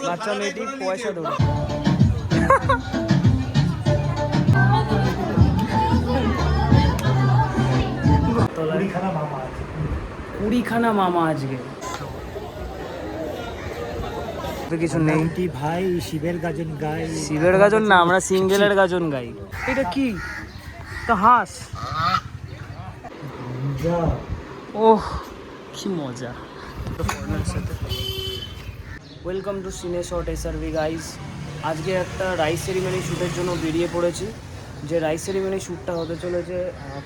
বাচ্চা মেয়েটি পয়সা দৌড়ে কুড়িখানা মামা আজকে কিছু নেই ভাই শিবের গাজন গাই। শিবের গাজন না, আমরা সিঙ্গেলের গাজন গাই। এটা কি তো হাঁস? ওহ কি মজা। ওয়েলকাম টু সিনে শর্ট এসআরভি গাইজ। আজকে একটা রাইস সেরিমনি শ্যুটের জন্য বেরিয়ে পড়েছি। যে রাইস সেরিমনি শ্যুটটা হতে চলেছে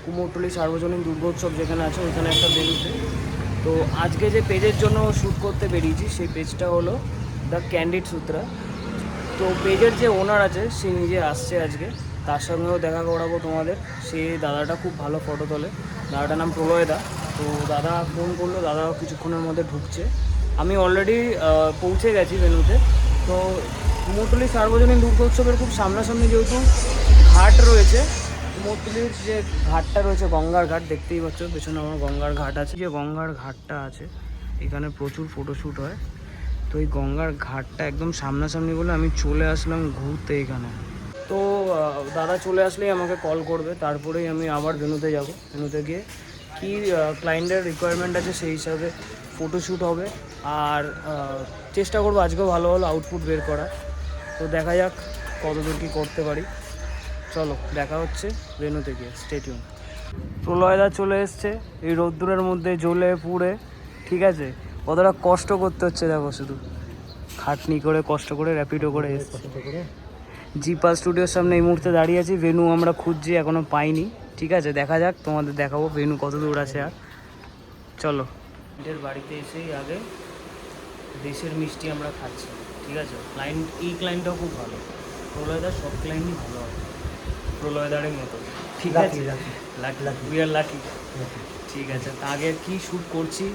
কুমোরটুলি সার্বজনীন দুর্গোৎসব যেখানে আছে ওইখানে একটা ভেন্যুতে। তো আজকে যে পেজের জন্য শ্যুট করতে বেরিয়েছি সেই পেজটা হলো দ্য ক্যান্ডিড সূত্রা। তো পেজের যে ওনার আছে সে নিজে আসছে আজকে, তার সঙ্গেও দেখা করাবো তোমাদের। সে দাদাটা খুব ভালো ফটো তোলে, দাদাটার নাম প্রলয় দা। তো দাদা ফোন করলো, দাদাও কিছুক্ষণের মধ্যে ঢুকছে। আমি অলরেডি পৌঁছে গেছি ভেন্যুতে। তো কুমোরটুলি সার্বজনীন দুর্গোৎসবের খুব সামনাসামনি যেহেতু ঘাট রয়েছে, কুমোরটুলির যে ঘাটটা রয়েছে গঙ্গার ঘাট, দেখতেই পাচ্ছ পেছনে আমার গঙ্গার ঘাট আছে। যে গঙ্গার ঘাটটা আছে এখানে প্রচুর ফটোশ্যুট হয়। তো এই গঙ্গার ঘাটটা একদম সামনাসামনি বলে আমি চলে আসলাম ঘুরতে এখানে। তো দাদা চলে আসলেই আমাকে কল করবে, তারপরেই আমি আবার ভেন্যুতে যাব। ভেন্যুতে গিয়ে কী ক্লায়েন্টের রিকোয়ারমেন্ট আছে সেই হিসাবে ফটোশ্যুট হবে। আর চেষ্টা করবো আজকেও ভালো ভালো আউটপুট বের করা। তো দেখা যাক কতদূর কী করতে পারি। চলো দেখা হচ্ছে ভেন্যুতে গিয়ে, স্টে টিউন। প্রলয়দা চলে এসছে এই রোদ্দুরের মধ্যে জ্বলে পুড়ে, ঠিক আছে। কতটা কষ্ট করতে হচ্ছে দেখো, শুধু খাটনি করে কষ্ট করে র্যাপিডো করে এসছে। জিপা স্টুডিওর সামনে এই মুহূর্তে দাঁড়িয়ে আছি। ভেন্যু আমরা খুঁজছি, এখনও পাইনি। ঠিক আছে, দেখা যাক, তোমাদের দেখাবো ভেন্যু কত দূর আছে। আর চলো, এদের বাড়িতে এসেই আগে দেশের মিষ্টি আমরা খাচ্ছি, ঠিক আছে। ক্লায়েন্ট, এই ক্লায়েন্টটাও খুব ভালো। প্রলয়দার সব ক্লায়েন্টই ভালো হয় প্রলয়দারের মতো, ঠিক আছে। We are lucky. ঠিক আছে, তা আগে কী শ্যুট করছি,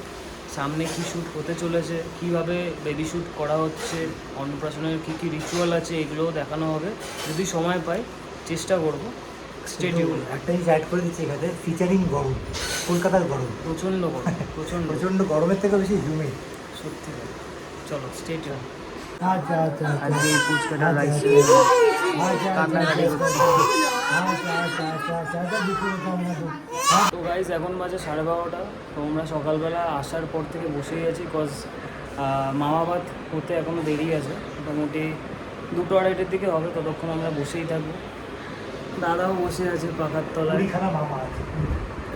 সামনে কী শ্যুট হতে চলেছে, কীভাবে বেবি শ্যুট করা হচ্ছে, অন্নপ্রাশনের কী কী রিচুয়াল আছে, এগুলোও দেখানো হবে যদি সময় পাই, চেষ্টা করবো। Stay tune. একটা জিনিস অ্যাড করে দিচ্ছি এখানে, ফিচারিং গরম, কলকাতার গরম, প্রচণ্ড গরম, প্রচণ্ড গরমের থেকে বেশি হিউমিড, সত্যি। চলো স্টে টিউন। আচ্ছা আচ্ছা আজকে এই ফুচকাটা রাইস কান্নাকাটি করছি। তো গাইজ এখন বাজে 12:30। তো আমরা সকালবেলা আসার পর থেকে বসেই আছি, কজ মামা ভাত হতে এখনও দেরি আছে। মোটামুটি 2-2:30 দিকে হবে, ততক্ষণ আমরা বসেই থাকবো। দাদাও বসে আছে পাখার তলায়।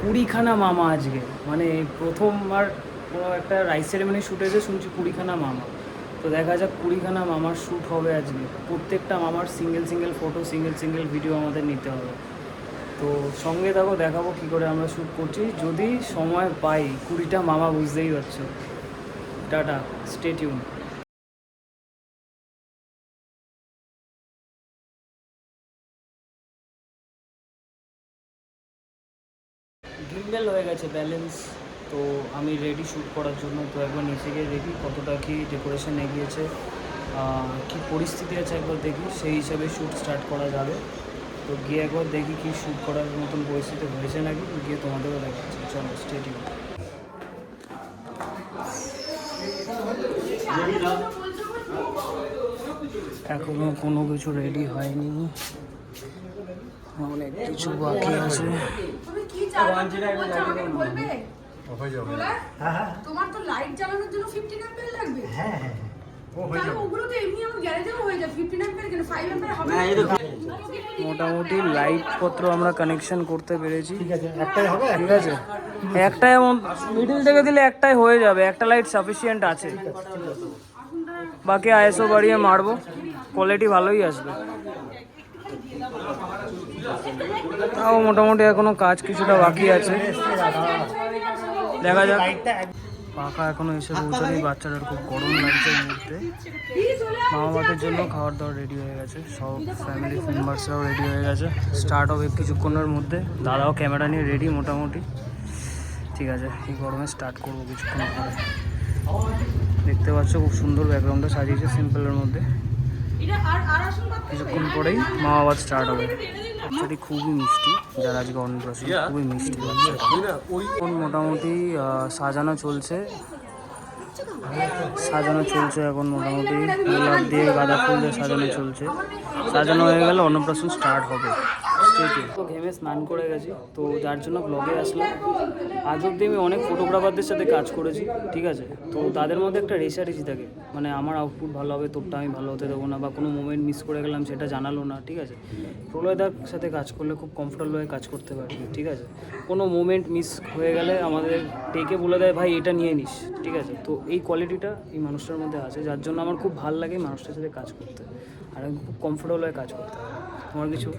20খানা মামা আজকে, মানে প্রথমবার কোনো একটা রাইস সেরেমনি শ্যুট হয়েছে শুনছি 20খানা মামা। তো দেখা যাক 20খানা মামার শ্যুট হবে আজকে। প্রত্যেকটা মামার single single photo, single single video আমাদের নিতে হবে। তো সঙ্গে থাকো, দেখাবো কী করে আমরা শ্যুট করছি। যদি সময় পাই 20টা মামা, বুঝতেই পারছো। Tata, stay tune. গিম্বেল হয়ে গেছে ব্যালেন্স, তো আমি রেডি শ্যুট করার জন্য। তো একবার নিচে গিয়ে দেখি কতটা কি ডেকোরেশন এগিয়েছে, কী পরিস্থিতি আছে একবার দেখি, সেই হিসাবে শ্যুট স্টার্ট করা যাবে। তো গিয়ে একবার দেখি কি শ্যুট করার মতন পরিস্থিতি হয়েছে নাকি, গিয়ে তোমাদেরও দেখাচ্ছি। চলো স্টে টিউন। এখনো কোনো কিছু রেডি হয়নি, অনেক কিছু বাকি আছে। তোমার তো লাইট জ্বালানোর জন্য 15 অ্যাম্পিয়ার লাগবে। হ্যাঁ হ্যাঁ, ওগুলো তো এমনি আমার গ্যারেজেও হয়ে যায়। 15 অ্যাম্পিয়ার কেন, 5 অ্যাম্পিয়ার হবে না। মোটামুটি লাইট পত্র আমরা কানেকশন করতে পেরেছি। ঠিক আছে, একটাই হবে। ঠিক আছে, একটাই মিডিল থেকে দিলে একটাই হয়ে যাবে, একটা লাইট সাফিসিয়েন্ট আছে। বাকি আইএসও বাড়িয়ে মারবো, কোয়ালিটি ভালোই আসবে। তাও মোটামুটি এখনো কাজ কিছুটা বাকি আছে, দেখা যাক। পাখা এখনো এসে পৌঁছানি, বাচ্চাটার খুব গরম লাগছে এই মুহূর্তে। মামা ভাতের জন্য খাবার দাবার রেডি হয়ে গেছে, সব ফ্যামিলি মেম্বার্সরাও রেডি হয়ে গেছে। স্টার্ট হবে কিছুক্ষণের মধ্যে, দাদাও ক্যামেরা নিয়ে রেডি মোটামুটি। ঠিক আছে, এই গরমে স্টার্ট করবো কিছুক্ষণ পরে। দেখতে পাচ্ছ খুব সুন্দর ব্যাকগ্রাউন্ডটা সাজিয়েছে সিম্পলের মধ্যে। কিছুক্ষণ পরেই মামা ভাত স্টার্ট হবে। বাচ্চাটি খুবই মিষ্টি, যারা আজকে অন্নপ্রাশন, খুবই মিষ্টি বাচ্চা। মোটামুটি সাজানো চলছে, সাজানো চলছে এখন মোটামুটি গোলাপ দিয়ে গাঁদা ফুল দিয়ে সাজানো চলছে। সাজানো হয়ে গেলে অন্নপ্রাশন স্টার্ট হবে। তো ঘেমে স্নান করে গেছি, তো যার জন্য ব্লগে আসলাম। আজ অব্দি আমি অনেক ফটোগ্রাফারদের সাথে কাজ করেছি, ঠিক আছে। তো তাদের মধ্যে একটা রেষারেষি থাকে, মানে আমার আউটপুট ভালো হবে তোরটা আমি ভালো হতে দেবো না, বা কোনো মোমেন্ট মিস করে গেলাম সেটা জানালো না, ঠিক আছে। প্রলয়দার সাথে কাজ করলে খুব কমফোর্টেবল হয়ে কাজ করতে পারবি, ঠিক আছে। কোনো মোমেন্ট মিস হয়ে গেলে আমাদের টেকে বলে দেয় ভাই এটা নিয়ে নিস, ঠিক আছে। তো এই কোয়ালিটিটা এই মানুষটার মধ্যে আছে, যার জন্য আমার খুব ভালো লাগে মানুষটার সাথে কাজ করতে, আর আমি খুব কমফোর্টেবল হয়ে কাজ করতে পারি। তোমার কিছু?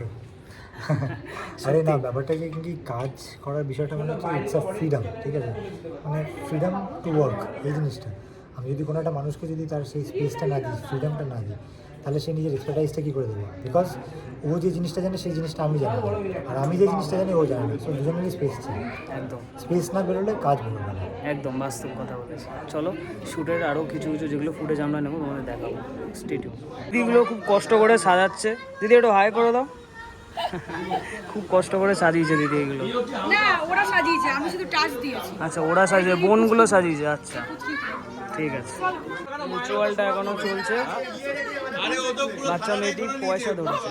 আরে না, ব্যাপারটা কি কাজ করার বিষয়টা মানে হচ্ছে ইটস আ ফ্রিডম, ঠিক আছে। মানে ফ্রিডম টু ওয়ার্ক, এই জিনিসটা আমি যদি কোনো একটা মানুষকে যদি তার সেই স্পেসটা না দিই, ফ্রিডমটা না দিই, তাহলে সে নিজের এক্সপার্টাইজটা কী করে দেবে? বিকজ ও যে জিনিসটা জানে সেই জিনিসটা আমি জানি না, আর আমি যে জিনিসটা জানি ও জানে না। সো দুজনেরই স্পেস চাই। একদম স্পেস না বেরোলে কাজ বেরোবে না। একদম বাস্তব কথা বলেছে। চলো শ্যুটের আরও কিছু কিছু যেগুলো ফুটেজ আমরা নেবো তোমাদের দেখাবো। স্টেডিয়াম দিদিগুলো খুব কষ্ট করে সাজাচ্ছে। দিদি একটু হাই করে দাও। খুব কষ্ট করে সাজিয়েছে দিদি এগুলো। না ওরা সাজিয়েছে, আমি শুধু টাচ দিয়েছি। আচ্ছা ওরা সাজিয়েছে, বোনগুলো সাজিয়েছে। আচ্ছা ঠিক আছে। রিচুয়ালটা এখনো চলছে। বাচ্চা মেয়েটি পয়সা ধরেছে।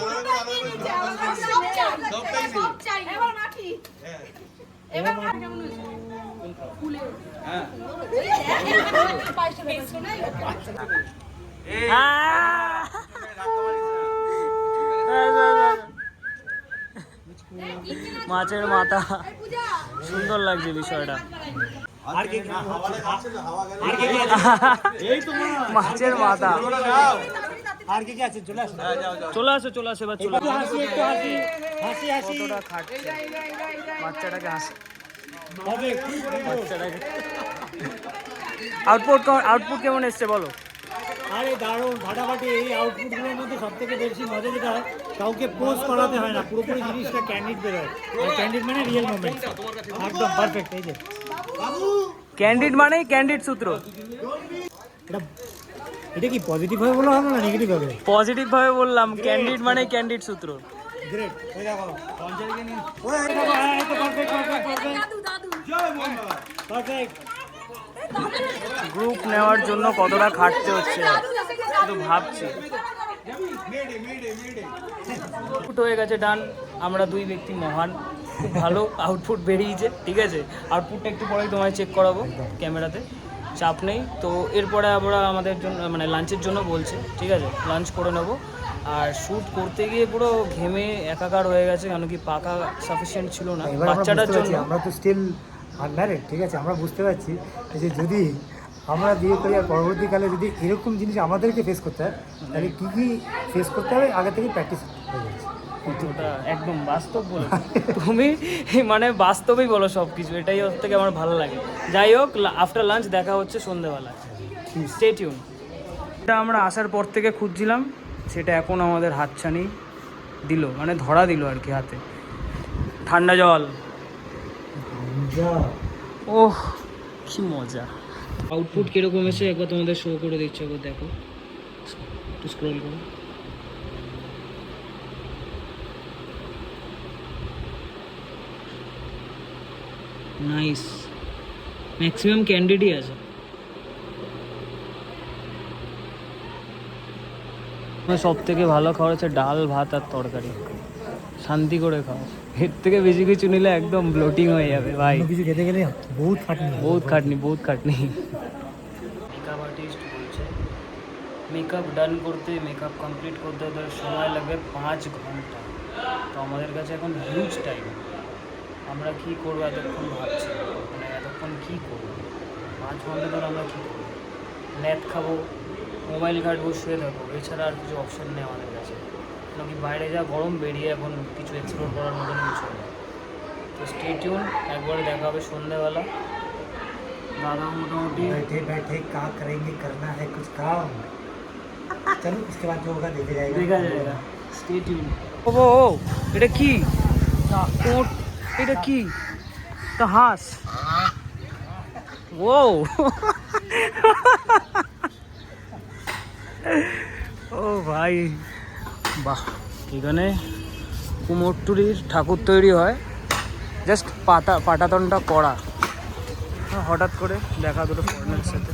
মাছের মাথা, সুন্দর লাগছে বিষয়টা। মাছের মাথা আর কি আছে? চলে আসো, চলে আসো চলে আসো এবার চলে আসো। হাসি একটু হাসি হাসি হাসি কতটা খাটছে বাচ্চাটাকে, হাসি বাচ্চাটাকে। আউটপুট কেমন এসছে বলো? আরে দারুণ ফাটাফাটি। এই আউটপুটগুলোর মধ্যে সব থেকে বেশি মজা যেটা হয়, কাউকে পোস্ট করাতে হয় না, পুরোপুরি জিনিসটা ক্যান্ডিড বেরোয়। আর ক্যান্ডিড মানে রিয়েল মোমেন্ট, একদম পারফেক্ট। এই যে ক্যান্ডিড মানেই ক্যান্ডিড সূত্র। এটা কি পজিটিভ ভাবে বলা হবে না নেগেটিভ ভাবে? পজিটিভ ভাবে বললাম, ক্যান্ডিড মানে ক্যান্ডিড সূত্র। গ্রেট। এই দেখো পঞ্চালকে নিয়ে ওই বাবা, এই তো পারফেক্ট পারফেক্ট পারফেক্ট দাদু দাদু জয় বাবা পারফেক্ট। গ্রুপ নেওয়ার জন্য কতটা খাটতে হচ্ছে শুধু ভাবছি। আউটপুট হয়ে গেছে, ডান। আমরা দুই ব্যক্তি মহান, খুব ভালো আউটপুট বেরিয়েছে, ঠিক আছে। আউটপুটটা একটু পরেই তোমায় চেক করাবো ক্যামেরাতে, চাপ নেই। তো এরপরে আমরা আমাদের জন্য মানে লাঞ্চের জন্য বলছে, ঠিক আছে, লাঞ্চ করে নেবো। আর শ্যুট করতে গিয়ে পুরো ঘেমে একাকার হয়ে গেছে, কেন কি পাকা সাফিসিয়েন্ট ছিল না বাচ্চাটার জন্য। আমরা তো স্টিল আনম্যারিড, ঠিক আছে। আমরা বুঝতে পারছি যে যদি আমরা বিয়ে করি আর পরবর্তীকালে যদি এরকম জিনিস আমাদেরকে ফেস করতে হয়, তাহলে কী কী ফেস করতে হবে আগে থেকে প্র্যাকটিস হয়ে যাচ্ছে। ওটা একদম বাস্তব বলো তুমি, মানে বাস্তবেই বলো সব কিছু। এটাই ওর থেকে আমার ভালো লাগে। যাই হোক, আফটার লাঞ্চ দেখা হচ্ছে সন্ধ্যেবেলা। Stay tune. এটা আমরা আসার পর থেকে খুঁজছিলাম, সেটা এখন আমাদের হাতছানি দিল, মানে ধরা দিল আর কি হাতে। ঠান্ডা জল, ওহ কি মজা। আউটপুট কীরকম এসে একবার তোমাদের শো করে দিচ্ছ, একবার দেখো, একটু স্ক্রল করো। নাইস, ম্যাক্সিমাম ক্যান্ডিডই আছে। সব থেকে ভালো খাবার হচ্ছে ডাল ভাত আর তরকারি, শান্তি করে খাও। এর থেকে বেশি কিছু নিলে একদম ব্লোটিং হয়ে যাবে ভাই। কিছু খেতে গেলে বহুত খাটনি, বহুত খাটনি, বহুত খাটনি। মেকআপ আর্টিস্ট বলছে মেকআপ ডান করতে, মেকআপ কমপ্লিট করতে ওদের সময় লাগবে 5 ঘন্টা। তো আমাদের কাছে এখন হিউজ টাইম। আমরা কী করবো এতক্ষণ ভাবছি, মানে এতক্ষণ কী করবো 5 ঘন্টা ধরে আমরা কী করবো? ল্যাদ খাবো, মোবাইল ঘাটবো, শুয়ে থাকবো, এছাড়া আর কিছু অপশান নেই আমাদের কাছে। কেন কি বাইরে যা গরম, বেরিয়ে এখন কিছু এক্সপ্লোর করার মতন কিছু নেই। তো স্টে টিউন, একবারে দেখা হবে সন্ধ্যেবেলা। দাদা মোটামুটি बैठे बैठे क्या करेंगे, करना है कुछ काम, चलो इसके बाद जो होगा देखा जाएगा। দেখা যাবে। Stay tune. ও ও এটা কি? কোট, এটা কি? তা হাঁস। ও ও ভাই বাহ। এখানে কুমোরটুলির ঠাকুর তৈরি হয়, জাস্ট পাটাতনটা করা। হঠাৎ করে দেখা দুটো ফরেনারের সাথে।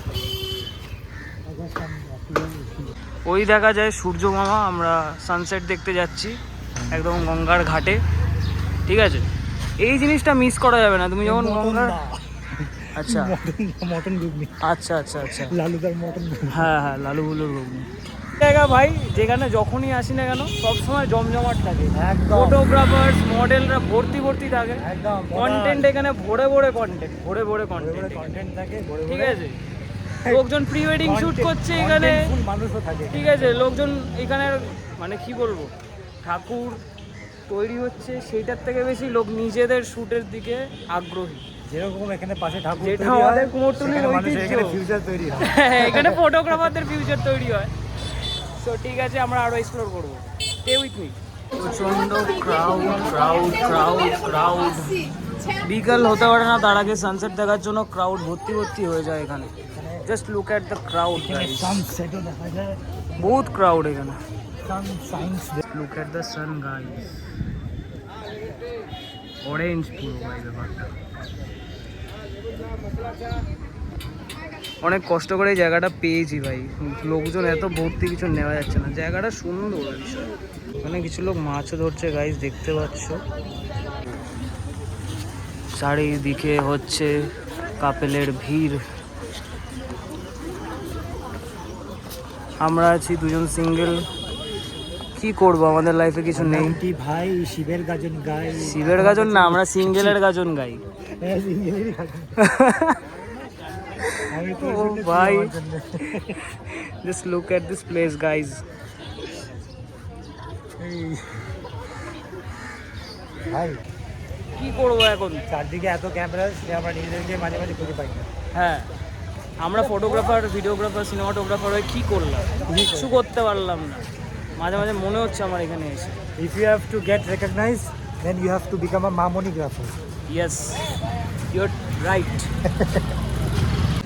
ওই দেখা যায় সূর্য মামা, আমরা সানসেট দেখতে যাচ্ছি একদম গঙ্গার ঘাটে, ঠিক আছে? এই জিনিসটা মিস করা যাবে না। তুমি যখন গঙ্গার, আচ্ছা মটন ঘুগনি, আচ্ছা আচ্ছা আচ্ছা, লালুদার মটন ঘুগনি। হ্যাঁ হ্যাঁ, লালুগুলোর ঘুগনি জায়গা ভাই, যেখানে যখনই আসি না কেন সবসময় জমজমাট থাকে, একদম ফটোগ্রাফার্স মডেলরা ভর্তি ভর্তি থাকে, একদম কন্টেন্ট এখানে ভরে ভরে কন্টেন্ট, ভরে ভরে কন্টেন্ট, কন্টেন্ট থাকে, ঠিক আছে? লোকজন প্রি ওয়েডিং শুট করছে এখানে, মানুষও থাকে, ঠিক আছে? লোকজন এখানে মানে কি বলবো, ঠাকুর তৈরি হচ্ছে সেইটার থেকে বেশি লোক নিজেদের শুটের দিকে আগ্রহী। যেরকম এখানে পাশে ঠাকুর যেটা তৈরি হয়, আমাদের কুমোরটুলির সেখানে মানুষের ঐতিহ্য। এখানে ফিউচার তৈরি হয়। এখানে ফটোগ্রাফারদের ফিউচার তৈরি হয়। সো ঠিক আছে, আমরা আরো এক্সপ্লোর করবো। Stay with me. প্রচন্ড ক্রাউড ক্রাউড ক্রাউড ক্রাউড। বিকাল হতে পারে না, তার আগে সানসেট দেখার জন্য ক্রাউড ভর্তি ভর্তি হয়ে যায় এখানে। Just look at the crowd, সানসেটও দেখা যায়, বহুত ক্রাউড এখানে। Science look at the sun guys, orange পুরো ভাই ব্যাপারটা। অনেক কষ্ট করে এই জায়গাটা পেয়েছি ভাই, লোকজন এত ভর্তি, কিছু নেওয়া যাচ্ছে না। জায়গাটা সুন্দর বিষয়। এখানে কিছু লোক মাছও ধরছে গাইস, দেখতে পাচ্ছ। চারিদিকে হচ্ছে কাপেলের ভিড়। আমরা আছি দুজন সিঙ্গেল, কি করব, আমাদের লাইফে কিছু নেই। ভাই শিবের গাজন গাই, শিবের গাজন না, আমরা সিঙ্গেলের গাজন গাই। আমি তো ও ভাই, just look at this place guys. ভাই কি করব এখন? চারদিকে এত ক্যামেরা, সে আমরা নিজেদেরকে মাঝে মাঝে খুঁজে পাই না। হ্যাঁ, আমরা ফটোগ্রাফার, ভিডিওগ্রাফার, সিনেমাটোগ্রাফার হয়ে কী করলাম? কিছু করতে পারলাম না। মাঝে মাঝে মনে হচ্ছে আমার এখানে এসে, if you have to get recognized then you have to become a মামনিগ্রাফার। Yes your right.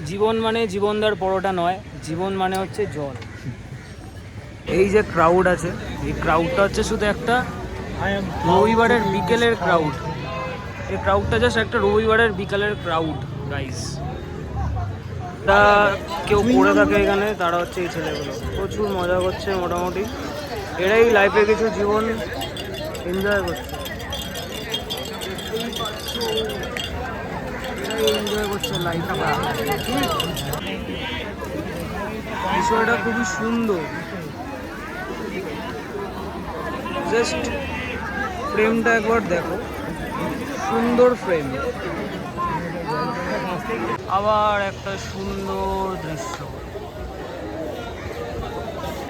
জীবন মানে জীবনদার পরোটা নয়, জীবন মানে হচ্ছে জল। এই যে ক্রাউড আছে, এই ক্রাউডটা হচ্ছে শুধু একটা রবিবারের বিকেলের ক্রাউড। এই ক্রাউডটা জাস্ট একটা রবিবারের বিকালের ক্রাউড গাইস। তা কেউ পড়ে থাকে এখানে, তারা হচ্ছে এই ছেলেগুলো, প্রচুর মজা করছে মোটামুটি। এরাই লাইফে কিছু জীবন এনজয় করছে, এরাই এনজয় করছে লাইফটা। বিষয়টা খুবই সুন্দর, জাস্ট ফ্রেমটা একবার দেখো, সুন্দর ফ্রেম। আবার একটা সুন্দর দৃশ্য।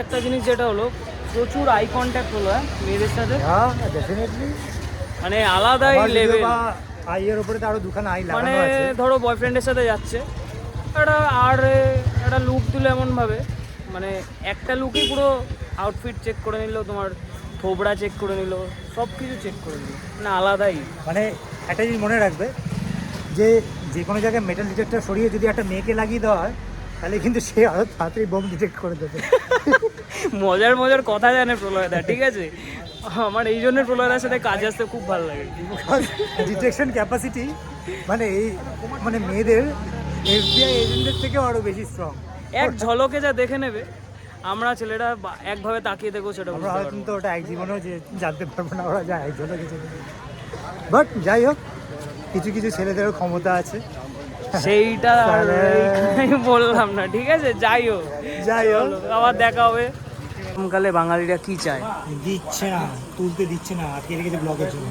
একটা জিনিস যেটা হলো, প্রচুর আই কন্ট্যাক্ট হলো মেয়েদের সাথে, হ্যাঁ ডেফিনেটলি, মানে আলাদাই লেভেল। আইয়ের উপরে তো আরো দুখানা আই মানে লাগানো আছে। ধরো বয়ফ্রেন্ডের সাথে যাচ্ছে, একটা লুক দিল এমনভাবে, মানে একটা লুকই পুরো আউটফিট চেক করে নিল, তোমার থোবড়া চেক করে নিল, সব কিছু চেক করে নিল, মানে আলাদাই। মানে একটা জিনিস মনে রাখবে, যে যে কোনো জায়গায় মেটাল ডিটেক্টর সরিয়ে যদি একটা মেয়েকে লাগিয়ে দেওয়া হয়, তাহলে কিন্তু সে আরো তাড়াতাড়ি বোম ডিটেক্ট করে দেবে। মজার মজার কথা জানে প্রলয়দা, ঠিক আছে? আমার এই জন্য প্রলয়দার সাথে কাজে আসতে খুব ভালো লাগে। ডিটেকশন ক্যাপাসিটি মানে এই মানে মেয়েদের এফবিআই এজেন্টদের থেকেও আরো বেশি স্ট্রং। এক ঝলকে যা দেখে নেবে, আমরা ছেলেরা একভাবে তাকিয়ে দেখো, সেটা আমরা বুঝতে হয়তো পারবো। তো ওটা এক জীবনেও যে জানতে পারবো না ওরা যা একজনও কিছু, বাট যাই হোক, কিছু কিছু ছেলেদেরও ক্ষমতা আছে। সেইটা আর এইখানেই বললাম না, ঠিক আছে? যাই হোক, চলো, আবার দেখা হবে। গরমকালে বাঙালিরা কি চায়? দিচ্ছে না, তুলতে দিচ্ছে না, আটকে রেখেছে ব্লগের জন্য।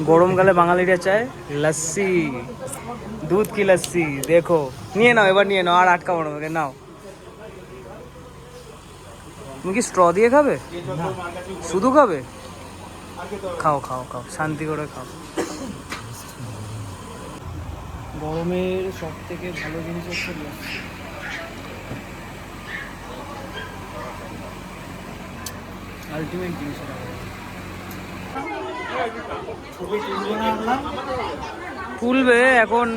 গরমকালে বাঙালিরা চায় লস্যি, দুধ কি লস্যি। দেখো, নিয়ে নাও, এবার নিয়ে নাও, আর আটকাবো না ওকে, নাও। তুমি কি স্ট্র দিয়ে খাবে? শুধু খাবে? খাও খাও খাও, শান্তি করে খাও। গরমের সব থেকে ভালো জিনিস হচ্ছে লস্যি। আলটিমেট জিনিস এটা। তুলবে, এখন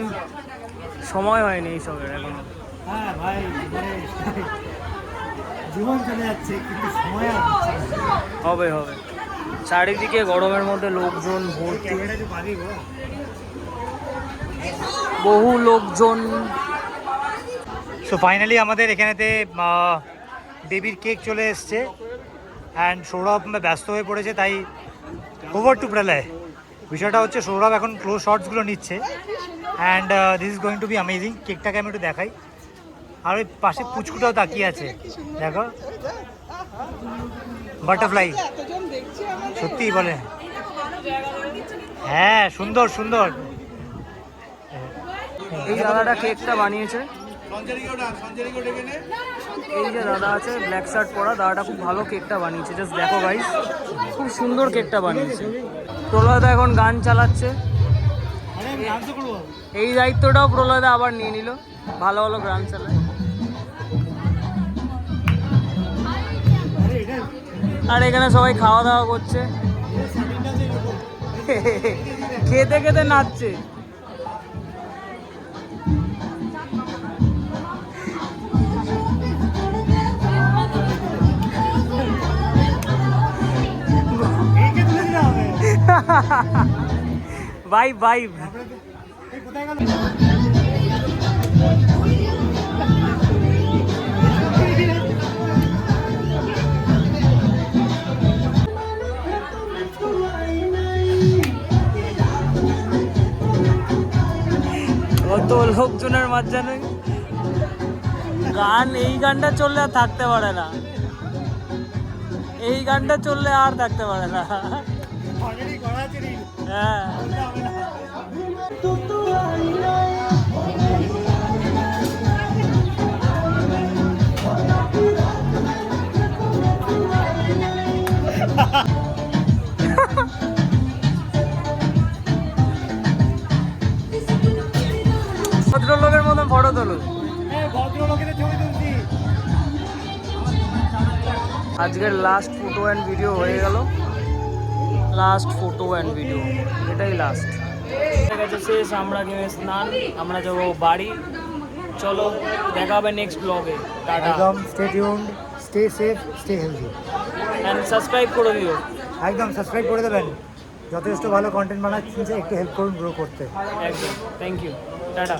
সময় হয়নি এইসবের এখন। হ্যাঁ ভাই, মানে জীবন চলে যাচ্ছে কিন্তু সময় আর হচ্ছে না। হবে হবে, চারিদিকে গরমের মধ্যে লোকজন ভর্তি, ক্যামেরা যে পাবি গো। বহু লোকজন। সো ফাইনালি আমাদের এখানেতে বেবির কেক চলে এসছে অ্যান্ড সৌরভ ব্যস্ত হয়ে পড়েছে, তাই ওভার টু প্রলয়। বিষয়টা হচ্ছে সৌরভ এখন ক্লোজ শটসগুলো নিচ্ছে and this is going to be amazing. কেকটাকে আমি একটু দেখাই। আর ওই পাশে পুচকুটাও তাকিয়ে আছে, দেখো বাটারফ্লাই, সত্যিই বলে। হ্যাঁ সুন্দর সুন্দর। এই দাদাটা কেকটা বানিয়েছে, এই যে দাদা আছে ব্ল্যাক শার্ট পরা দাদাটা খুব ভালো কেকটা বানিয়েছে, জাস্ট দেখো গাইস, খুব সুন্দর কেকটা বানিয়েছে। প্রলয়দা এখন গান চালাচ্ছে, এই দায়িত্বটাও প্রলয়দা আবার নিয়ে নিল, ভালো ভালো গান চালায়। আর এখানে সবাই খাওয়া দাওয়া করছে, খেতে খেতে নাচছে। Vibe vibe. কত লোকজনের মাঝখানে গান, এই গানটা চললে আর থাকতে পারে না, এই গানটা চললে আর থাকতে পারে না। হ্যাঁ ভদ্রলোকের মতন ফটো তোলো। আজকের লাস্ট ফটো অ্যান্ড ভিডিও হয়ে গেল, লাস্ট ফটো অ্যান্ড ভিডিও, এটাই লাস্ট। ঠিক আছে, শেষ। আমরা গিয়ে স্নান, আমরা যাবো বাড়ি। চলো, দেখা হবে নেক্সট ব্লগে। টাটা, একদম stay tuned, stay safe, stay healthy and subscribe করে দিও। একদম সাবস্ক্রাইব করে দেবেন, যথেষ্ট ভালো কন্টেন্ট বানাচ্ছে, একটু হেল্প করুন গ্রো করতে। একদম, থ্যাংক ইউ, টাটা।